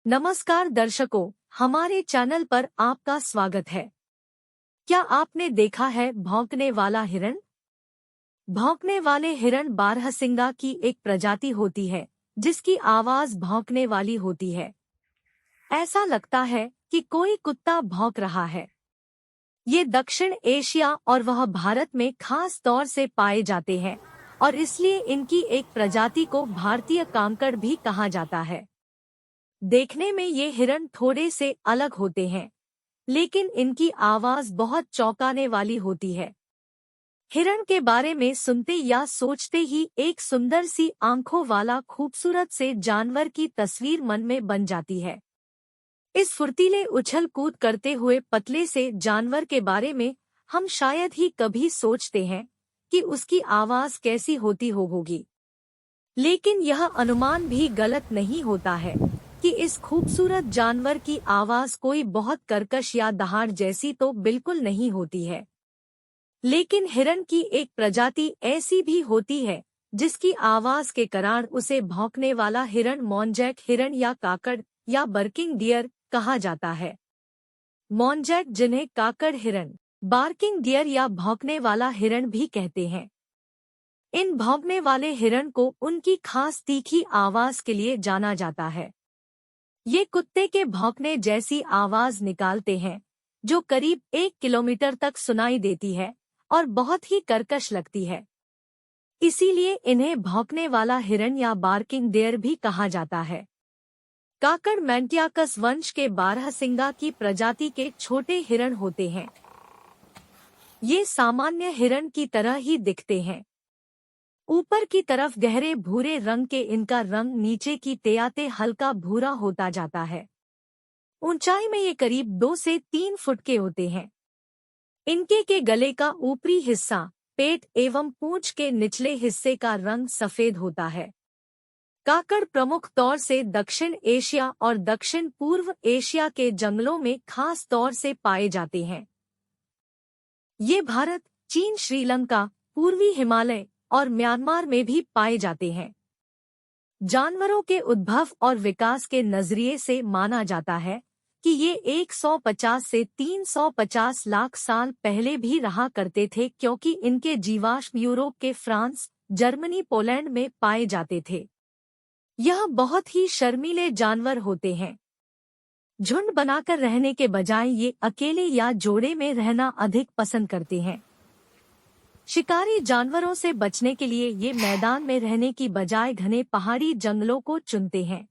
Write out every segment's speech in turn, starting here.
नमस्कार दर्शकों, हमारे चैनल पर आपका स्वागत है। क्या आपने देखा है भौंकने वाला हिरण? भौंकने वाले हिरण बारहसिंगा की एक प्रजाति होती है जिसकी आवाज भौंकने वाली होती है। ऐसा लगता है कि कोई कुत्ता भौंक रहा है। ये दक्षिण एशिया और वह भारत में खास तौर से पाए जाते हैं और इसलिए इनकी एक प्रजाति को भारतीय कांकड़ भी कहा जाता है। देखने में ये हिरण थोड़े से अलग होते हैं, लेकिन इनकी आवाज बहुत चौंकाने वाली होती है। हिरण के बारे में सुनते या सोचते ही एक सुंदर सी आंखों वाला खूबसूरत से जानवर की तस्वीर मन में बन जाती है। इस फुर्तीले उछल कूद करते हुए पतले से जानवर के बारे में हम शायद ही कभी सोचते हैं कि उसकी आवाज कैसी होगी। लेकिन यह अनुमान भी गलत नहीं होता है कि इस खूबसूरत जानवर की आवाज कोई बहुत कर्कश या दहाड़ जैसी तो बिल्कुल नहीं होती है। लेकिन हिरण की एक प्रजाति ऐसी भी होती है जिसकी आवाज के कारण उसे भौंकने वाला हिरण मोनजैक हिरण या काकड़ या बर्किंग डियर कहा जाता है। मोनजैक, जिन्हें काकड़ हिरण, बार्किंग डियर या भौंकने वाला हिरण भी कहते हैं। इन भौंकने वाले हिरण को उनकी खास तीखी आवाज के लिए जाना जाता है। ये कुत्ते के भौंकने जैसी आवाज निकालते हैं जो करीब 1 किलोमीटर तक सुनाई देती है और बहुत ही कर्कश लगती है। इसीलिए इन्हें भौंकने वाला हिरण या बार्किंग डियर भी कहा जाता है। काकड़ मैंटियाकस वंश के बारहसिंगा की प्रजाति के छोटे हिरण होते हैं। ये सामान्य हिरण की तरह ही दिखते हैं। ऊपर की तरफ गहरे भूरे रंग के इनका रंग नीचे की तेयाते हल्का भूरा होता जाता है। ऊंचाई में ये करीब 2 से 3 फुट के होते हैं। इनके के गले का ऊपरी हिस्सा, पेट एवं पूंछ के निचले हिस्से का रंग सफेद होता है। काकड़ प्रमुख तौर से दक्षिण एशिया और दक्षिण पूर्व एशिया के जंगलों में खास तौर से पाए जाते हैं। ये भारत, चीन, श्रीलंका, पूर्वी हिमालय और म्यांमार में भी पाए जाते हैं। जानवरों के उद्भव और विकास के नजरिए से माना जाता है कि ये 150 से 350 लाख साल पहले भी रहा करते थे, क्योंकि इनके जीवाश्म यूरोप के फ्रांस, जर्मनी, पोलैंड में पाए जाते थे। यह बहुत ही शर्मीले जानवर होते हैं। झुंड बनाकर रहने के बजाय ये अकेले या जोड़े में रहना अधिक पसंद करते हैं। शिकारी जानवरों से बचने के लिए ये मैदान में रहने की बजाय घने पहाड़ी जंगलों को चुनते हैं।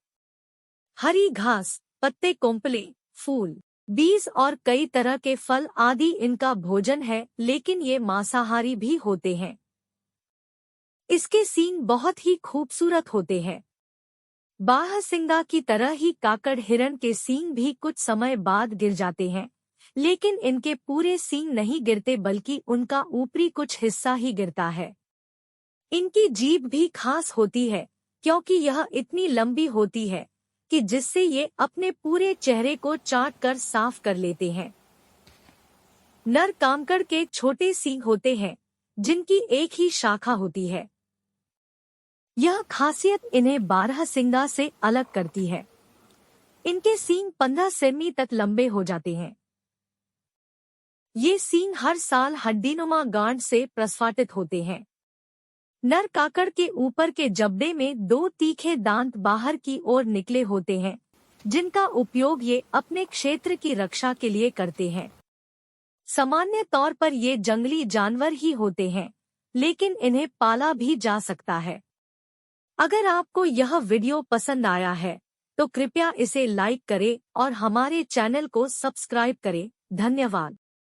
हरी घास, पत्ते, कोंपले, फूल, बीज और कई तरह के फल आदि इनका भोजन है, लेकिन ये मांसाहारी भी होते हैं। इसके सींग बहुत ही खूबसूरत होते हैं। बारहसिंगा की तरह ही काकड़ हिरण के सींग भी कुछ समय बाद गिर जाते हैं, लेकिन इनके पूरे सींग नहीं गिरते बल्कि उनका ऊपरी कुछ हिस्सा ही गिरता है। इनकी जीभ भी खास होती है क्योंकि यह इतनी लंबी होती है कि जिससे ये अपने पूरे चेहरे को चाट कर साफ कर लेते हैं। नर कांकड़ के छोटे सींग होते हैं जिनकी एक ही शाखा होती है। यह खासियत इन्हें बारहसिंगा से अलग करती है। इनके सींग 15 सेमी तक लंबे हो जाते हैं। ये सींग हर साल हड्डीनुमा गांठ से प्रस्फाटित होते हैं। नर काकड़ के ऊपर के जबड़े में 2 तीखे दांत बाहर की ओर निकले होते हैं, जिनका उपयोग ये अपने क्षेत्र की रक्षा के लिए करते हैं। सामान्य तौर पर ये जंगली जानवर ही होते हैं, लेकिन इन्हें पाला भी जा सकता है। अगर आपको यह वीडियो पसंद आया है तो कृपया इसे लाइक करें और हमारे चैनल को सब्सक्राइब करें। धन्यवाद।